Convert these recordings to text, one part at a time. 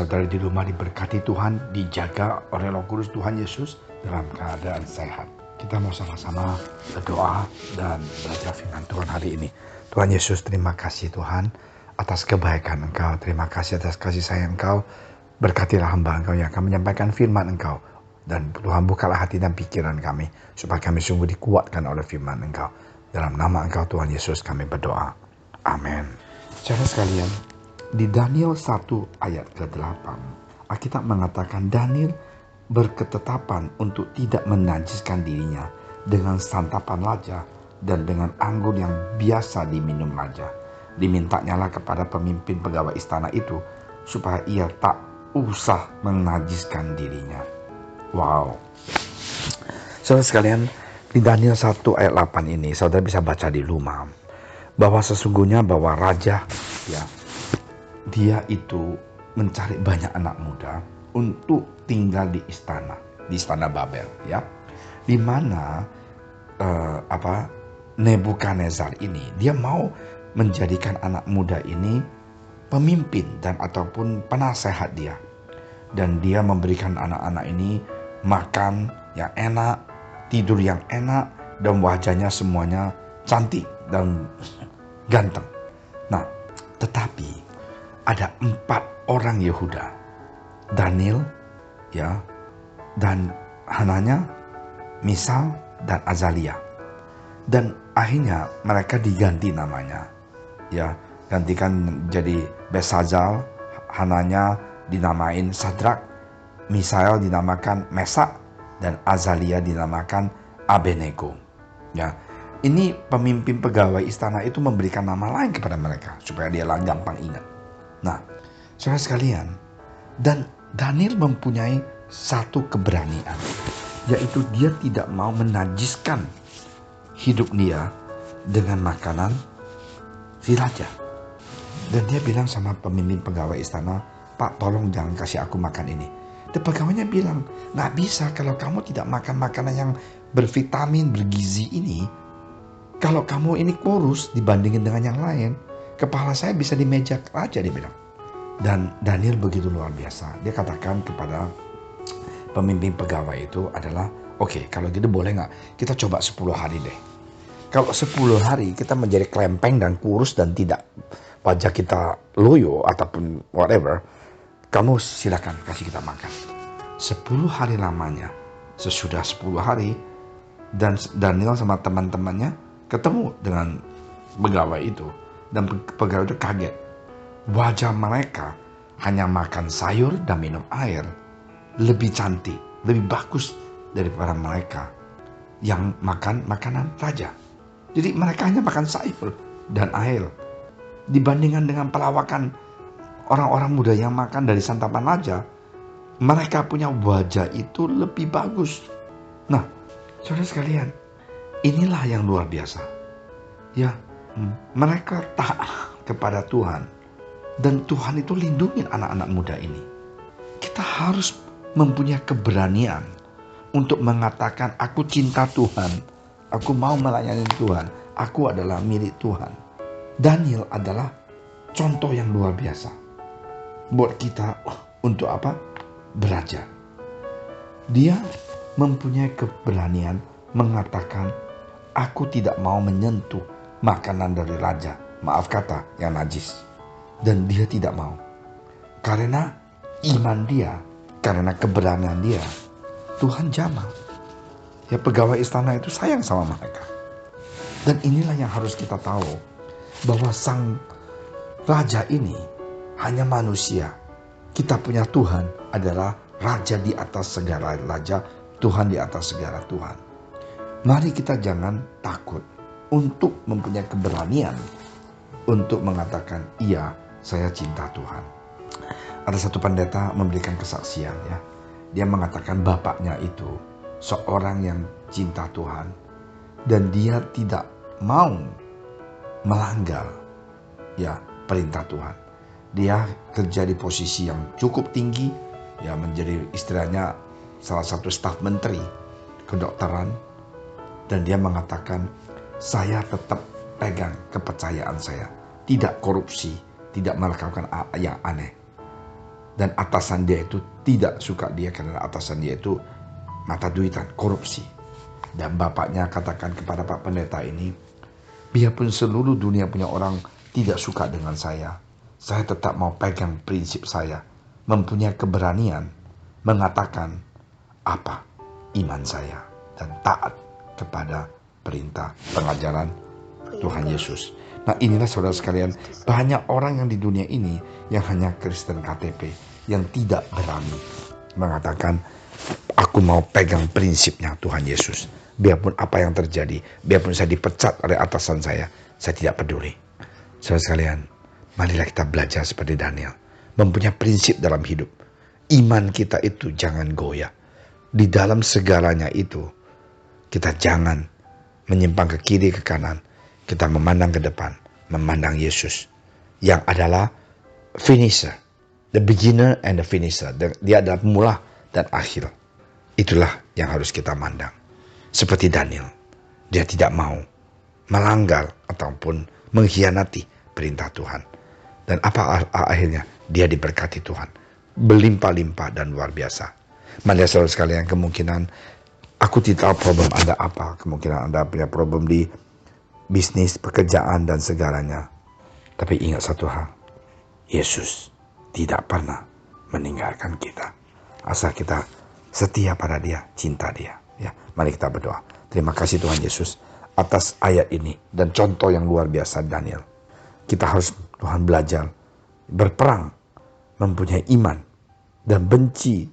saudara di rumah diberkati Tuhan, dijaga oleh Roh Kudus Tuhan Yesus dalam keadaan sehat. Kita mau sama-sama berdoa dan belajar firman Tuhan hari ini. Tuhan Yesus, terima kasih Tuhan atas kebaikan Engkau. Terima kasih atas kasih sayang Engkau. Berkatilah hamba Engkau yang akan menyampaikan firman Engkau. Dan Tuhan bukalah hati dan pikiran kami, supaya kami sungguh dikuatkan oleh firman Engkau. Dalam nama Engkau Tuhan Yesus kami berdoa. Amin. Saudara sekalian, di Daniel 1 ayat ke-8, Alkitab mengatakan Daniel berketetapan untuk tidak menajiskan dirinya dengan santapan raja dan dengan anggur yang biasa diminum raja. Dimintanyalah kepada pemimpin pegawai istana itu supaya ia tak usah menajiskan dirinya. Wow. Saudara sekalian, di Daniel 1 ayat 8 ini saudara bisa baca di rumah bahwa sesungguhnya bahwa raja dia itu mencari banyak anak muda untuk tinggal di istana Babel ya. Di mana Nebukadnezar ini dia mau menjadikan anak muda ini pemimpin dan ataupun penasehat dia. Dan dia memberikan anak-anak ini makan yang enak, tidur yang enak, dan wajahnya semuanya cantik dan ganteng. Nah, tetapi ada 4 orang Yehuda, Daniel, dan Hananya, Misal, dan Azalia. Dan akhirnya mereka diganti namanya, gantikan jadi Besazal, Hananya dinamain Sadrak, Misael dinamakan Mesak, dan Azalia dinamakan Abednego. Ini pemimpin pegawai istana itu memberikan nama lain kepada mereka supaya dia gampang ingat. Nah, saudara sekalian, dan Daniel mempunyai satu keberanian, yaitu dia tidak mau menajiskan hidup dia dengan makanan si raja. Dan dia bilang sama pemimpin pegawai istana, Pak, tolong jangan kasih aku makan ini. Dan pegawainya bilang, nggak bisa kalau kamu tidak makan makanan yang bervitamin, bergizi ini. Kalau kamu ini kurus dibandingin dengan yang lain, kepala saya bisa di meja raja, dia bilang. Dan Daniel begitu luar biasa. Dia katakan kepada pemimpin pegawai itu adalah, oke, kalau gitu boleh nggak kita coba 10 hari deh. Kalau 10 hari kita menjadi kelempeng dan kurus dan tidak wajah kita loyo ataupun whatever, kamu silakan kasih kita makan. 10 hari lamanya. Sesudah 10 hari, dan Daniel sama teman-temannya ketemu dengan pegawai itu. Dan pegawai itu kaget. Wajah mereka hanya makan sayur dan minum air lebih cantik, lebih bagus daripada mereka yang makan makanan raja. Jadi mereka hanya makan sayur dan air. Dibandingkan dengan pelawakan orang-orang muda yang makan dari santapan raja, mereka punya wajah itu lebih bagus. Nah, saudara sekalian, inilah yang luar biasa. Mereka taat kepada Tuhan. Dan Tuhan itu lindungi anak-anak muda ini. Kita harus mempunyai keberanian untuk mengatakan, aku cinta Tuhan. Aku mau melayani Tuhan. Aku adalah milik Tuhan. Daniel adalah contoh yang luar biasa buat kita untuk apa? Belajar. Dia mempunyai keberanian mengatakan, aku tidak mau menyentuh makanan dari raja. Maaf kata, yang najis. Dan dia tidak mau. Karena iman dia, karena keberanian dia, Tuhan jamah. Pegawai istana itu sayang sama mereka. Dan inilah yang harus kita tahu, bahwa sang raja ini hanya manusia. Kita punya Tuhan adalah raja di atas segala raja, Tuhan di atas segala Tuhan. Mari kita jangan takut untuk mempunyai keberanian untuk mengatakan, iya, saya cinta Tuhan. Ada satu pendeta memberikan kesaksian Dia mengatakan bapaknya itu seorang yang cinta Tuhan. Dan dia tidak mau melanggar perintah Tuhan. Dia kerja di posisi yang cukup tinggi, menjadi istilahnya salah satu staf menteri kedokteran. Dan dia mengatakan, saya tetap pegang kepercayaan saya, tidak korupsi, tidak melakukan yang aneh. Dan atasan dia itu tidak suka dia karena atasan dia itu mata duitan, korupsi. Dan bapaknya katakan kepada Pak Pendeta ini, biarpun seluruh dunia punya orang tidak suka dengan saya tetap mau pegang prinsip saya, mempunyai keberanian mengatakan apa iman saya dan taat kepada perintah pengajaran Tuhan Yesus. Nah, inilah saudara sekalian, banyak orang yang di dunia ini yang hanya Kristen KTP, yang tidak berani mengatakan, aku mau pegang prinsipnya Tuhan Yesus. Biarpun apa yang terjadi, biarpun saya dipecat oleh atasan saya tidak peduli. Saudara sekalian, marilah kita belajar seperti Daniel, mempunyai prinsip dalam hidup. Iman kita itu jangan goyah. Di dalam segalanya itu, kita jangan menyimpang ke kiri ke kanan. Kita memandang ke depan, memandang Yesus yang adalah finisher, the beginner and the finisher. Dia adalah pemula dan akhir. Itulah yang harus kita mandang. Seperti Daniel, dia tidak mau melanggar ataupun mengkhianati perintah Tuhan. Dan apa akhirnya? Dia diberkati Tuhan, berlimpah-limpah dan luar biasa. Mari saudara sekalian, kemungkinan aku tidak tahu problem Anda apa. Kemungkinan Anda punya problem di bisnis, pekerjaan, dan segalanya. Tapi ingat satu hal, Yesus tidak pernah meninggalkan kita. Asal kita setia pada dia, cinta dia. Ya, mari kita berdoa. Terima kasih Tuhan Yesus atas ayat ini dan contoh yang luar biasa Daniel. Kita harus Tuhan belajar berperang, mempunyai iman, dan benci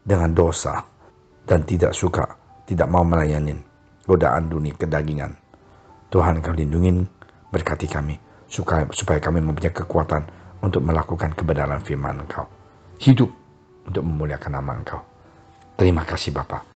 dengan dosa, dan tidak suka, tidak mau melayani godaan dunia kedagingan. Tuhan, Kau lindungi, berkati kami, supaya kami mempunyai kekuatan untuk melakukan kebenaran firman Engkau. Hidup untuk memuliakan nama Engkau. Terima kasih Bapa.